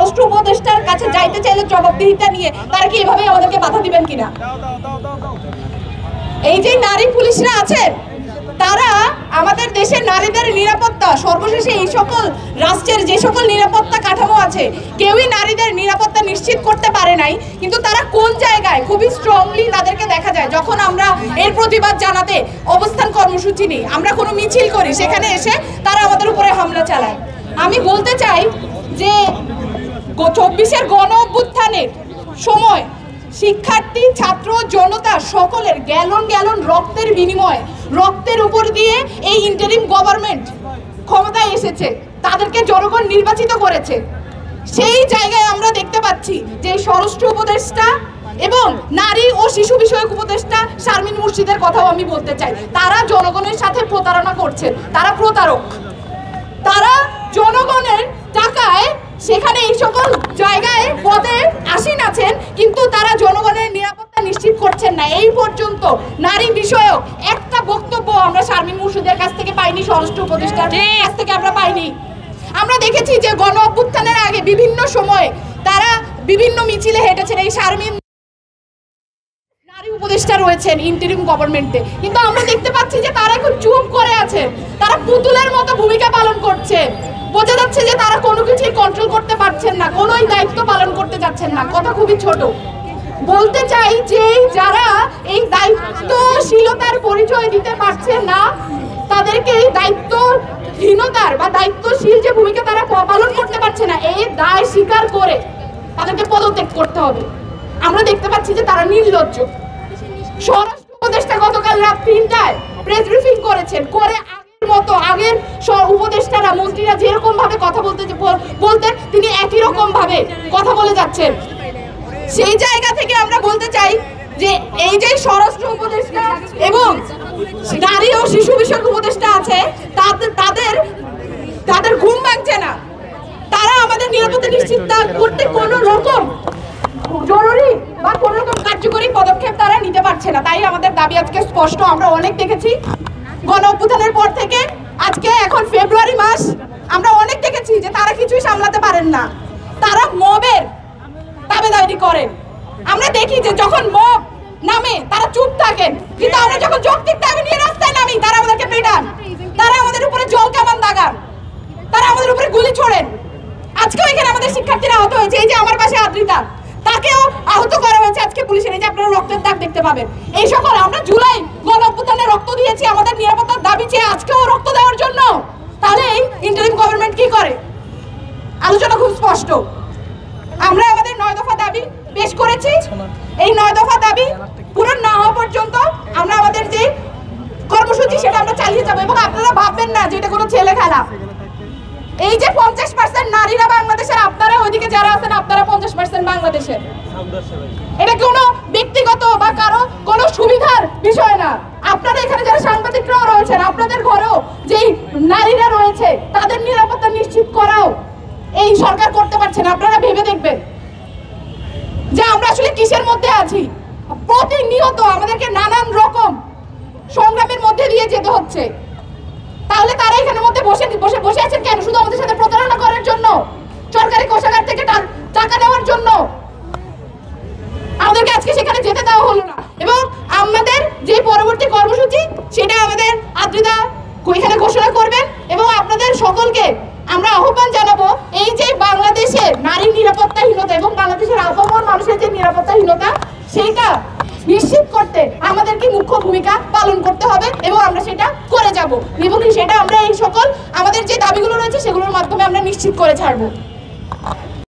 স্বরাষ্ট্র উপদেষ্টার কাছে যাইতে চাইলে জবাবদিহিতা নিয়ে তারা কি এভাবে আমাদেরকে বাধা দিবেন কিনা? এই যে নারী পুলিশরা আছেন, তারা আমাদের দেশের নারীদের নিরাপত্তা, সর্বশেষে এই সকল রাষ্ট্রের যে সকল নিরাপত্তা কাঠামো আছে, কেউই নারীদের নিরাপত্তা নিশ্চিত করতে পারে নাই। কিন্তু তারা কোন জায়গায় খুবই স্ট্রংলি তাদেরকে দেখা যায় যখন আমরা এর প্রতিবাদ জানাতে অবস্থান কর্মসূচি নিই, আমরা কোনো মিছিল করি, সেখানে এসে তারা আমাদের উপরে হামলা চালায়। আমি বলতে চাই যে 24-এর গণ অভ্যুত্থানের সময় শিক্ষার্থী, ছাত্র, জনতা সকলের গ্যালন গ্যালন রক্তের বিনিময়ে, রক্তের উপর দিয়ে এই ইন্টারিম গভর্নমেন্ট ক্ষমতায় এসেছে, তাদেরকে জনগণ নির্বাচিত করেছে। সেই জায়গায় আমরা দেখতে পাচ্ছি যে স্বরাষ্ট্র উপদেষ্টা এবং নারী ও শিশু বিষয়ক উপদেষ্টা শারমিন মুর্শিদের কথাও আমি বলতে চাই, তারা জনগণের সাথে প্রতারণা করছেন, তারা প্রতারক। তারা জনগণের টাকায় সেখানে এই সকল জায়গায় পদে আসীন আছেন, কিন্তু তারা জনগণের নিরাপত্তা নিশ্চিত করছেন না। এই পর্যন্ত নারী বিষয়ক একটা বক্তব্য আমরা শারমিন মুর্শিদের কাছ থেকে পাইনি, স্বরাষ্ট্র উপদেষ্টার কাছ থেকে আমরা পাইনি। আমরা দেখেছি যে গণ অভ্যুত্থানের আগে বিভিন্ন সময়ে তারা বিভিন্ন মিছিলে হেঁটেছেন, এই শারমিন নারী উপদেষ্টা রয়েছেন ইন্টারিম গভর্নমেন্টে, কিন্তু আমরা দেখতে পাচ্ছি যে তারা এখন চুপ করে আছেন, তারা পুতুলের মতো ভূমিকা পালন করছেন। বোঝা যাচ্ছে যে তারা কোনো কিছুই কন্ট্রোল করতে পারছেন না, কোনোই দায়িত্ব পালন করতে যাচ্ছেন না। কথা খুবই ছোট। বলতে চাই যে যারা এই দায়িত্বশীলতার পরিচয় দিতে পারছে না, তাদেরকে এই দায়িত্বহীনতার বা দায়িত্বশীল যে ভূমিকা তারা পালন করতে পারছে না, এই দায় স্বীকার করে তাদেরকে পদত্যাগ করতে হবে। আমরা দেখতে পাচ্ছি যে তারা নির্লজ্জ। স্বরাষ্ট্র উপদেষ্টা গতকাল রাত 3টায় প্রেস ব্রিফিং করেছেন, করে আগের উপদেষ্টারা, মন্ত্রীরা যেরকম ভাবে কথা বলতেন তিনি একই রকম ভাবে কথা বলে যাচ্ছেন। সেই জায়গা থেকে আমরা বলতে চাই যে এই যে স্বরাষ্ট্র উপদেষ্টা এবং নারী ও শিশু বিষয়ক উপদেষ্টা আছে, তাদের ঘুম ভাঙছে না। তারা আমাদের নিরাপত্তা নিশ্চিত করতে কোনো রকম জরুরি বা কোনো রকম কার্যকরী পদক্ষেপ তারা নিতে পারছে না। তাই আমাদের দাবি আজকে স্পষ্ট। আমরা অনেক দেখেছি গণ অভ্যুত্থানের পর থেকে আজকে এখন ফেব্রুয়ারি মাস, আমরা অনেক দেখেছি যে তারা কিছুই সামলাতে পারেন না, তারা মবের দাবিদাবি করেন। আমরা দেখি যে যখন মব নামে তারা চুপ থাকেন, কিন্তু আমরা যখন যৌক্তিক দাবি নিয়ে রাস্তায় নামি তারা আমাদেরকে পেটান, তারা আমাদের উপরে জল কামান দাগান, তারা আমাদের উপরে গুলি ছোড়েন। আজকেও এখানে আমাদের শিক্ষার্থীরা আহত হয়েছে, এই যে আমার পাশে আদ্রিতা, তাকেও আহত করা হয়েছে আজকে পুলিশের। এই যে আপনারা রক্তের দাগ দেখতে পাবেন। এই সকল আমরা জুলাই গণ অভ্যুত্থানে রক্ত দিয়েছি আমাদের নিরাপত্তার দাবি চেয়ে, আজকেও রক্ত দেওয়ার জন্য। তাহলে এই ইন্টারিম গভর্নমেন্ট কি করে? আলোচনা খুব স্পষ্ট। আমরা আমাদের 9 দফা দাবি পেশ করেছি। এই 9 দফা দাবি পূরণ না হওয়া পর্যন্ত আমরা আমাদের যে কর্মসূচি সেটা আমরা চালিয়ে যাবো। এবং আপনারা ভাববেন না যে এটা কোনো ছেলে খেলা। এই যে 50% নারীরা বাংলাদেশের, আপনারা ওইদিকে যারা আছেন আপনারা 50% বাংলাদেশের, এটা কোনো ব্যক্তিগত বা কারো কোনো সুবিধার বিষয় না। আপনারা এখানে যারা সাংবাদিকরাও রয়েছেন, আপনাদের ঘরেও যেই নারীরা রয়েছে তাদের নিরাপত্তা নিশ্চিত করাও এই সরকার করতে পারছে না। আপনারা ভেবে দেখবেন যে আমরা আসলে কিসের মধ্যে আছি। প্রতিনিয়ত আমাদেরকে নানান রকম সংগ্রামের মধ্যে দিয়ে যেতে হচ্ছে। তাহলে তারা এখানের মধ্যে বসে আছেন কেন? শুধু আমাদের সাথে প্রতারণা করার জন্য, সরকারি কোষাগার থেকে টাকা নেওয়ার জন্য। আমাদেরকে আজকে সেখানে যেতে দেওয়া হলো না। এবং আমাদের যে পরবর্তী কর্মসূচি সেটা আমাদের আদ্রিতা এখানে ঘোষণা করবেন। এবং আপনাদের সকলকে আমরা আহ্বান জানাবো, এই যে বাংলাদেশের নারী নিরাপত্তাহীনতা এবং বাংলাদেশের আপামর মানুষের যে নিরাপত্তাহীনতা, সেইটা নিশ্চিত করতে আমাদেরকে মুখ্য ভূমিকা পালন করতে হবে এবং আমরা সেটা করে যাব। এবং সেটা আমরা এই সকল আমাদের যে দাবিগুলো রয়েছে সেগুলোর মাধ্যমে আমরা নিশ্চিত করে ছাড়বো।